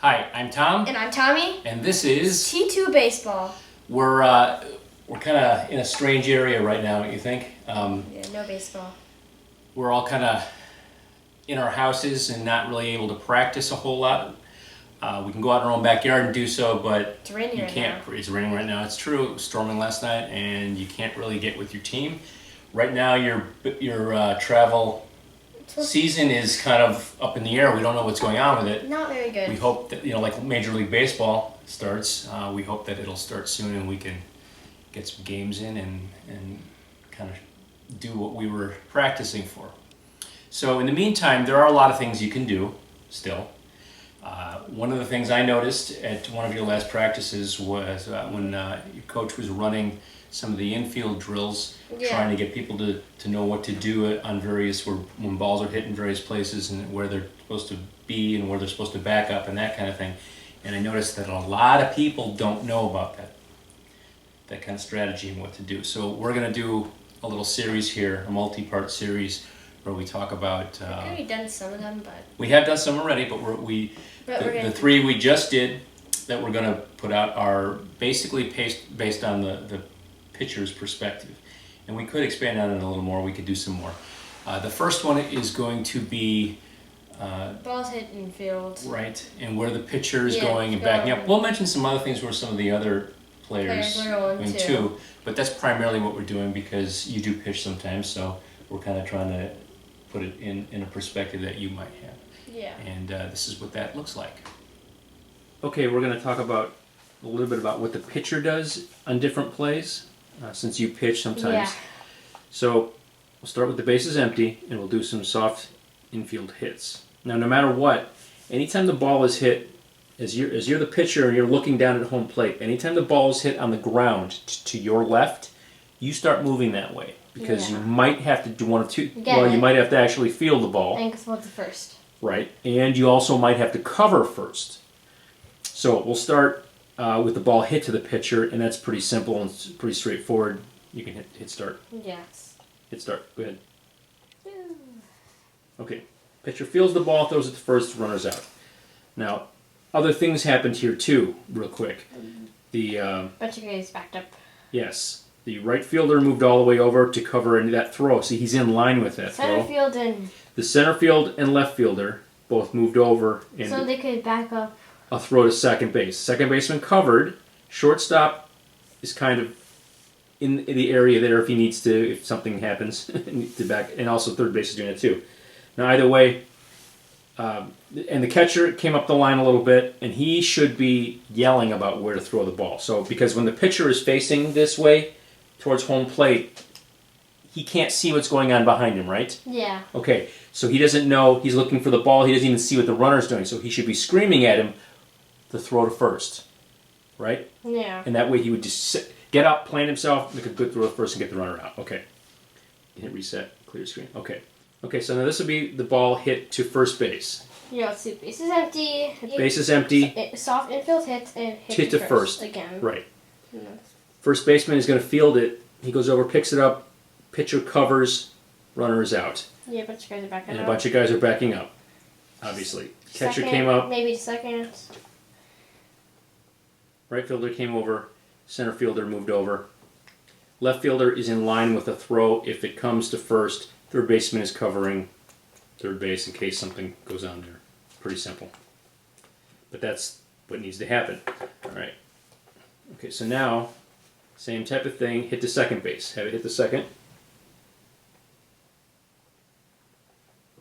Hi, I'm Tom. And I'm Tommy. And this is T2 Baseball. We're kind of in a strange area right now, don't you think? Yeah, no baseball. We're all kind of in our houses and not really able to practice a whole lot. We can go out in our own backyard and do so, but It's raining right now. It's raining right now. It's true. It was storming last night, and you can't really get with your team. Right now, your travel season is kind of up in the air. We don't know what's going on with it. Not very good. We hope that, like Major League Baseball starts, we hope that it'll start soon and we can get some games in and kind of do what we were practicing for. So in the meantime, there are a lot of things you can do still. One of the things I noticed at one of your last practices was when your coach was running some of the infield drills, trying to get people to know what to do on various, when balls are hit in various places and where they're supposed to be and where they're supposed to back up and that kind of thing. And I noticed that a lot of people don't know about that kind of strategy and what to do. So we're going to do a little series here, a multi-part series where we talk about... We've already done some of them, but... We have done some already, but the three we just did that we're going to put out are basically based on the pitcher's perspective. And we could expand on it a little more. We could do some more. The first one is going to be... balls hit in field. Right, and where the pitcher is going and backing up. We'll mention some other things where some of the other players are going too. But that's primarily what we're doing because you do pitch sometimes, so we're kind of trying to put it in a perspective that you might have. Yeah. And this is what that looks like. Okay, we're going to talk about a little bit about what the pitcher does on different plays, since you pitch sometimes. Yeah. So we'll start with the bases empty, and we'll do some soft infield hits. Now, no matter what, anytime the ball is hit, as you're the pitcher and you're looking down at home plate, anytime the ball is hit on the ground to your left, you start moving that way because you might have to do one of two. Well, you might have to actually field the ball. I think it's what's the first. Right, and you also might have to cover first. So we'll start with the ball hit to the pitcher, and that's pretty simple and pretty straightforward. You can hit start. Yes. Hit start. Go ahead. Okay. Pitcher fields the ball, throws it to first, runners out. Now, other things happened here too, real quick. The bunch of guys backed up. Yes. The right fielder moved all the way over to cover that throw. See, he's in line with that Center throw. field and... The center field and left fielder both moved over. And so they could back up. A throw to second base. Second baseman covered. Shortstop is kind of in the area there if he needs to, if something happens, to back. And also third base is doing it too. Now either way, and the catcher came up the line a little bit, and he should be yelling about where to throw the ball. So because when the pitcher is facing this way towards home plate, he can't see what's going on behind him, right? Yeah. Okay, so he doesn't know, he's looking for the ball, he doesn't even see what the runner's doing, so he should be screaming at him to throw to first, right? Yeah. And that way he would just get up, plant himself, make a good throw to first and get the runner out. Okay. Hit reset, clear screen. Okay. Okay, so now this will be the ball hit to first base. Yeah, let's see. Base is empty. Base is empty. Soft infield hit and hit to first. Again. Right. Yeah. First baseman is going to field it. He goes over, picks it up, pitcher covers, runner is out. Yeah, a bunch of guys are backing up. And a bunch of guys are backing up, obviously. Catcher came up. Maybe second. Right fielder came over. Center fielder moved over. Left fielder is in line with a throw if it comes to first. Third baseman is covering third base in case something goes on there. Pretty simple. But that's what needs to happen. All right. Okay, so now, same type of thing. Hit to second base. Have it hit the second.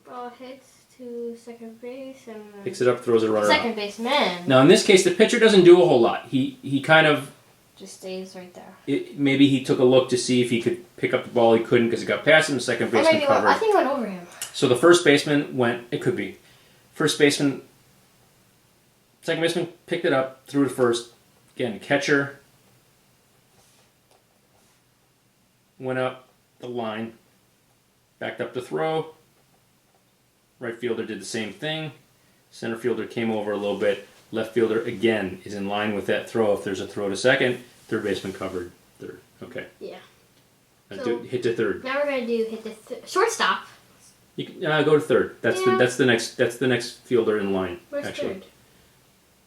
Ball hits to second base and... Picks it up, throws a runner second out. baseman. Now, in this case, the pitcher doesn't do a whole lot. He kind of... Just stays right there. Maybe he took a look to see if he could pick up the ball. He couldn't because it got past him. The second baseman covered. I think it went over him. So the first baseman went... It could be. First baseman... Second baseman picked it up, threw it first. Again, catcher went up the line, backed up to throw. Right fielder did the same thing. Center fielder came over a little bit. Left fielder, again, is in line with that throw. If there's a throw to second, third baseman covered third. Okay. Yeah. So hit to third. Now we're going to do hit to shortstop. You can, go to third. That's the next fielder in line. Where's actually. third?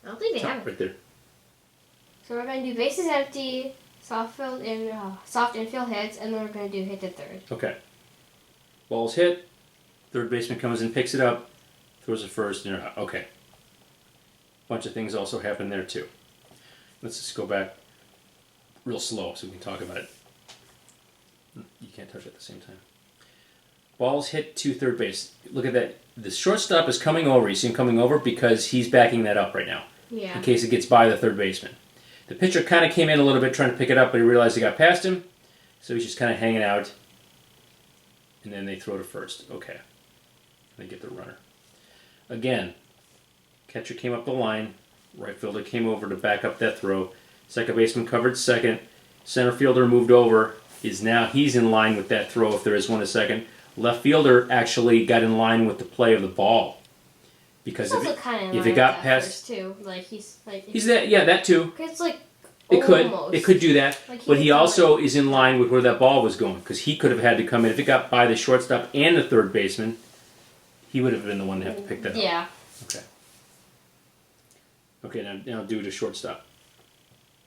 I don't think they have it. Right there. So we're going to do bases empty, soft infield hits, and then we're going to do hit to third. Okay. Ball's hit. Third baseman comes in, picks it up, throws it first, and you're out. Okay. Bunch of things also happen there too. Let's just go back real slow so we can talk about it. You can't touch it at the same time. Ball's hit to third base. Look at that. The shortstop is coming over. You see him coming over because he's backing that up right now. Yeah. In case it gets by the third baseman. The pitcher kind of came in a little bit trying to pick it up, but he realized he got past him. So he's just kind of hanging out. And then they throw to first. Okay. They get the runner. Again, catcher came up the line. Right fielder came over to back up that throw. Second baseman covered second. Center fielder moved over. He's in line with that throw if there is one a second. Left fielder actually got in line with the play of the ball. Because if it got past too, like he's that too. It's like it could do that, like but he also is in line with where that ball was going because he could have had to come in if it got by the shortstop and the third baseman. He would have been the one to have to pick that up. Yeah. Okay. Okay, now do the shortstop.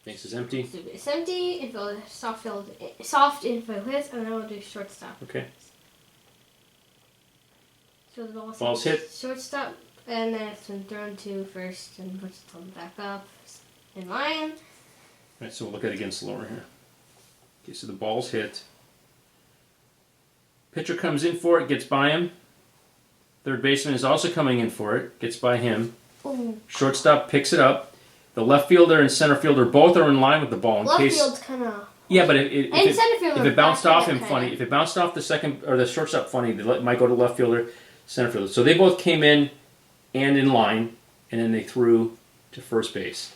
Base is empty. It's empty. Infield, soft infield hits, and then we'll do shortstop. Okay. So the Ball's hit. Shortstop, and then it's been thrown to first, and puts it back up in line. All right, so we'll look at it again slower here. Okay, so the ball's hit. Pitcher comes in for it, gets by him. Third baseman is also coming in for it, gets by him. Ooh. Shortstop picks it up. The left fielder and center fielder both are in line with the ball. Left field's kind of. Yeah, but if it bounced off him kinda. funny, if it bounced off the second or the shortstop funny, it might go to left fielder, center fielder. So they both came in and in line, and then they threw to first base.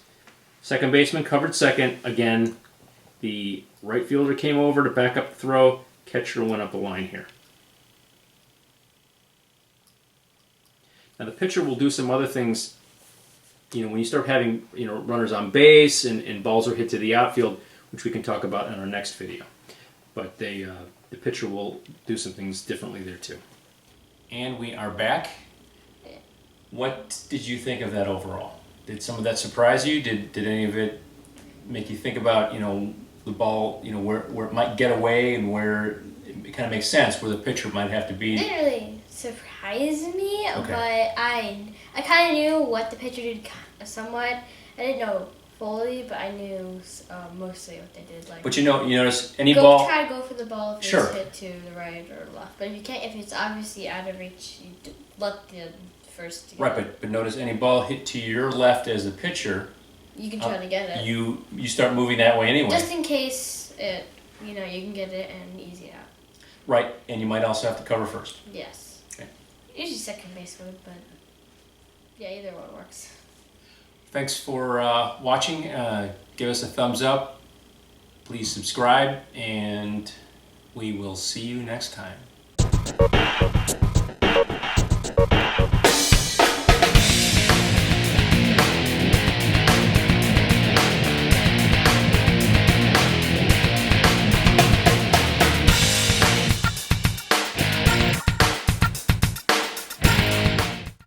Second baseman covered second. Again, the right fielder came over to back up the throw. Catcher went up the line here. Now the pitcher will do some other things. You know, when you start having runners on base and balls are hit to the outfield, which we can talk about in our next video. But the pitcher will do some things differently there too. And we are back. What did you think of that overall? Did some of that surprise you? Did any of it make you think about the ball, where it might get away and where it kind of makes sense where the pitcher might have to be? It didn't really surprise me, Okay. but I kind of knew what the pitcher did somewhat. I didn't know fully, but I knew mostly what they did. Like, But you notice any go ball. try to go for the ball if Sure. it's hit to the right or left. But if you can't, if it's obviously out of reach, you let the first. Right, but notice any ball hit to your left as a pitcher, You can try to get it. you start moving that way anyway. Just in case it, you can get it and easy it out. Right, and you might also have to cover first. Yes. Okay. Usually second base would, but yeah, either one works. Thanks for watching. Give us a thumbs up. Please subscribe, and we will see you next time.